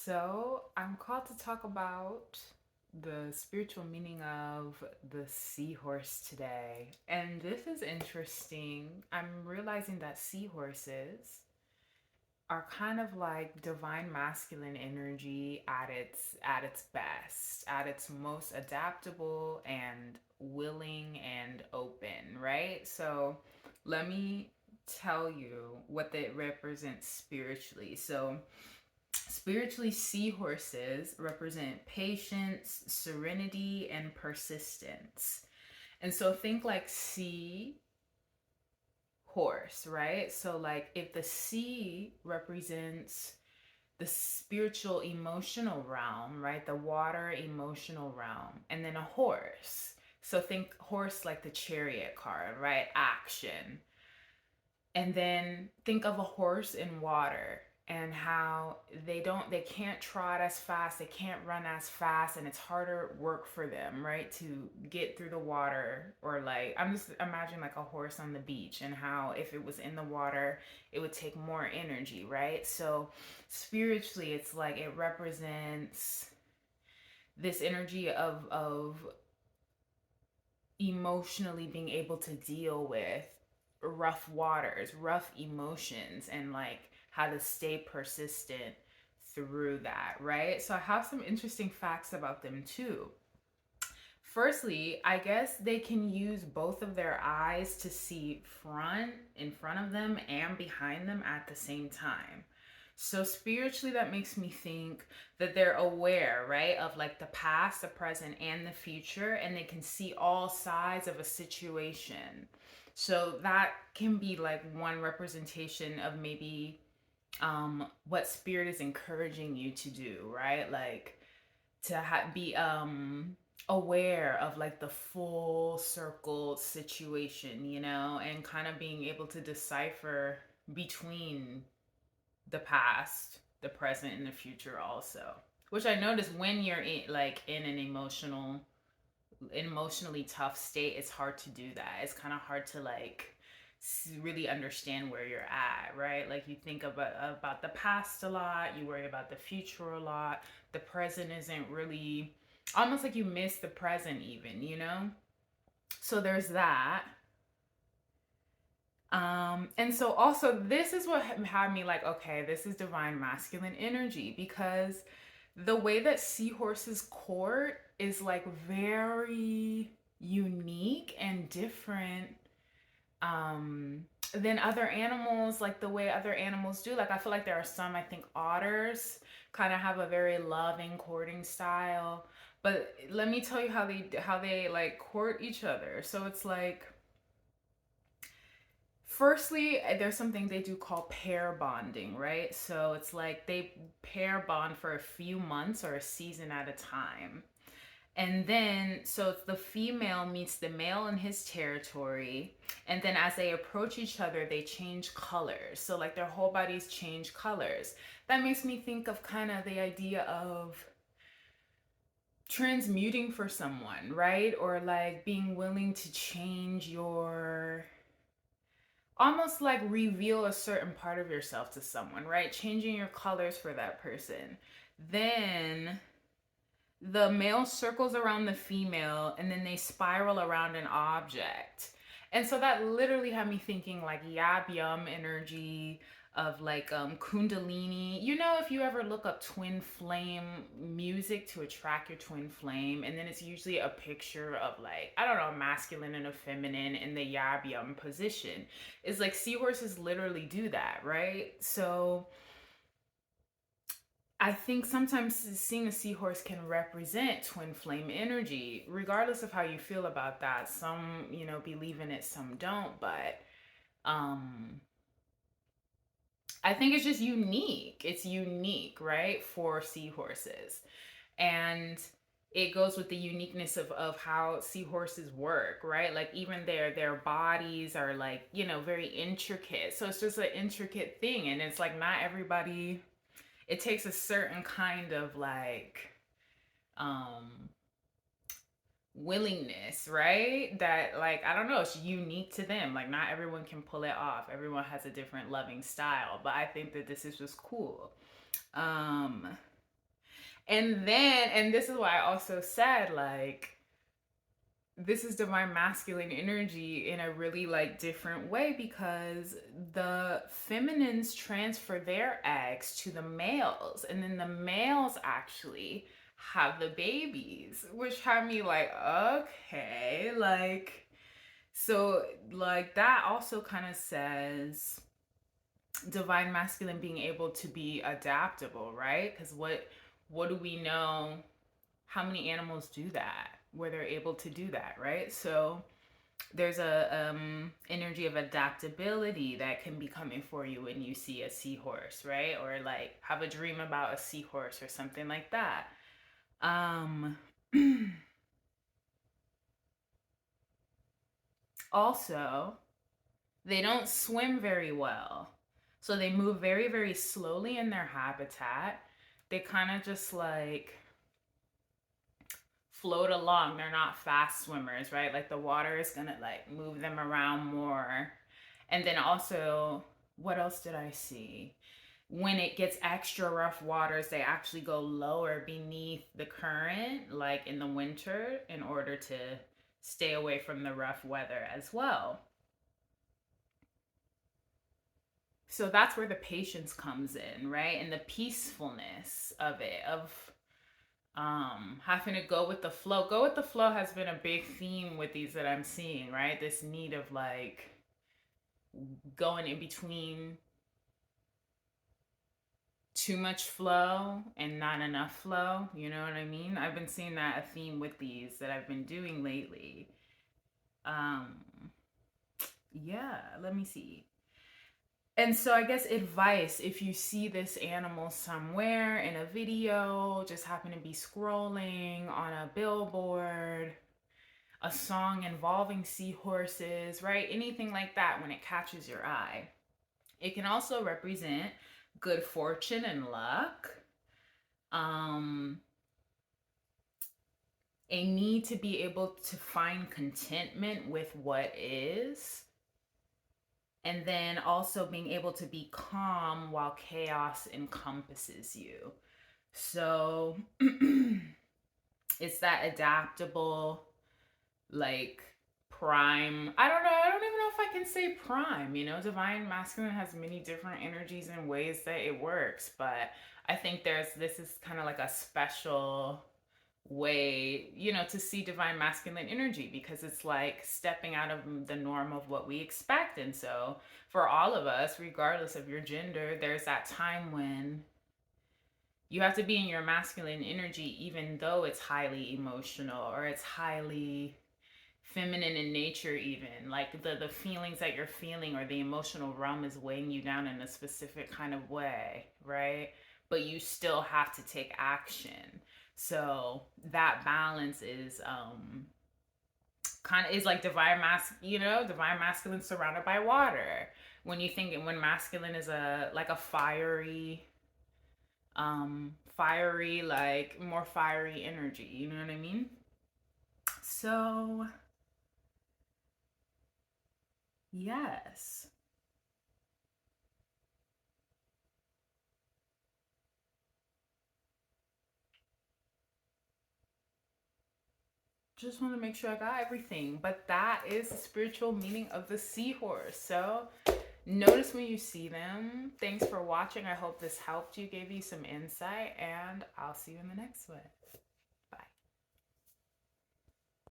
So, I'm called to talk about the spiritual meaning of the seahorse today. And this is interesting. I'm realizing that seahorses are kind of like divine masculine energy at its best, at its most adaptable and willing and open, right? So, let me tell you what they represent spiritually. So, spiritually, seahorses represent patience, serenity, and persistence. And so think like sea horse, right? So, like, if the sea represents the spiritual emotional realm, right? The water emotional realm, and then a horse. So, think horse like the chariot card, right? Action. And then think of a horse in water and how they can't trot as fast, they can't run as fast, and it's harder work for them, right, to get through the water. Or like, I'm just imagining like a horse on the beach and how if it was in the water it would take more energy, right? So spiritually it's like it represents this energy of emotionally being able to deal with rough waters, rough emotions, and like how to stay persistent through that, right? So I have some interesting facts about them too. Firstly, I guess they can use both of their eyes to see in front of them and behind them at the same time. So spiritually, that makes me think that they're aware, right, of like the past, the present, and the future, and they can see all sides of a situation. So that can be like one representation of maybe what spirit is encouraging you to do, right? Like to be aware of like the full circle situation, and kind of being able to decipher between the past, the present, and the future also. Which I notice when you're in an emotionally tough state, it's hard to do that. It's kind of hard to like really understand where you're at, right? Like you think about the past a lot, you worry about the future a lot. The present isn't really, almost like you miss the present even. So there's that. And so also this is what had me like, okay, this is divine masculine energy, because the way that seahorses court is like very unique and different than other animals, like the way other animals do. Like I feel like there are some, I think otters kind of have a very loving courting style. But let me tell you how they like court each other. So it's like, firstly, there's something they do called pair bonding, right? So it's like they pair bond for a few months or a season at a time. And then, so it's the female meets the male in his territory. And then as they approach each other, they change colors. So, like, their whole bodies change colors. That makes me think of kind of the idea of transmuting for someone, right? Or like being willing to change your, almost like reveal a certain part of yourself to someone, right? Changing your colors for that person. Then the male circles around the female and then they spiral around an object. And so that literally had me thinking like yab yum energy of like kundalini. If you ever look up twin flame music to attract your twin flame, and then it's usually a picture of like, I don't know, a masculine and a feminine in the yab yum position. It's like seahorses literally do that, right? So I think sometimes seeing a seahorse can represent twin flame energy, regardless of how you feel about that. Some, believe in it, some don't, but um I think it's just unique. It's unique, right, for seahorses. And it goes with the uniqueness of how seahorses work, right? Like even their bodies are like, very intricate. So it's just an intricate thing. And it's like not everybody, it takes a certain kind of like um willingness, right? That like, I don't know, it's unique to them. Like not everyone can pull it off. Everyone has a different loving style, but I think that this is just cool. um And then, and this is why I also said, like, this is divine masculine energy in a really like different way, because the feminines transfer their eggs to the males, and then the males actually have the babies, which had me like, okay, like, so like that also kind of says divine masculine being able to be adaptable, right? Because what do we know, how many animals do that where they're able to do that, right? So there's a energy of adaptability that can be coming for you when you see a seahorse, right? Or like have a dream about a seahorse or something like that. um Also, they don't swim very well, so they move very very slowly in their habitat. They kind of just like float along. They're not fast swimmers, right? Like the water is gonna like move them around more. And then also, what else did I see? When it gets extra rough waters, they actually go lower beneath the current, like in the winter, in order to stay away from the rough weather as well. So that's where the patience comes in, right? And the peacefulness of it, of having to go with the flow. Go with the flow has been a big theme with these that I'm seeing, right? This need of like going in between too much flow and not enough flow. You know what I mean? I've been seeing that a theme with these that I've been doing lately. Um, yeah, let me see. And so I guess advice, if you see this animal somewhere in a video, just happen to be scrolling on a billboard, a song involving seahorses, right? Anything like that, when it catches your eye. It can also represent good fortune and luck. Um, a need to be able to find contentment with what is, and then also being able to be calm while chaos encompasses you. So it's that adaptable, like prime. I don't know. I don't even know if I can say prime. You know, divine masculine has many different energies and ways that it works, but I think this is kind of like a special way, you know, to see divine masculine energy, because it's like stepping out of the norm of what we expect. And so for all of us, regardless of your gender, there's that time when you have to be in your masculine energy, even though it's highly emotional or it's highly feminine in nature. Even like the feelings that you're feeling or the emotional realm is weighing you down in a specific kind of way, right? But you still have to take action. So that balance is kind of is like divine you know, divine masculine surrounded by water. When you think, when masculine is a like a fiery, like more fiery energy, you know what I mean? So yes, just want to make sure I got everything. But that is the spiritual meaning of the seahorse. So notice when you see them. Thanks for watching. I hope this helped you, gave you some insight, and I'll see you in the next one. Bye.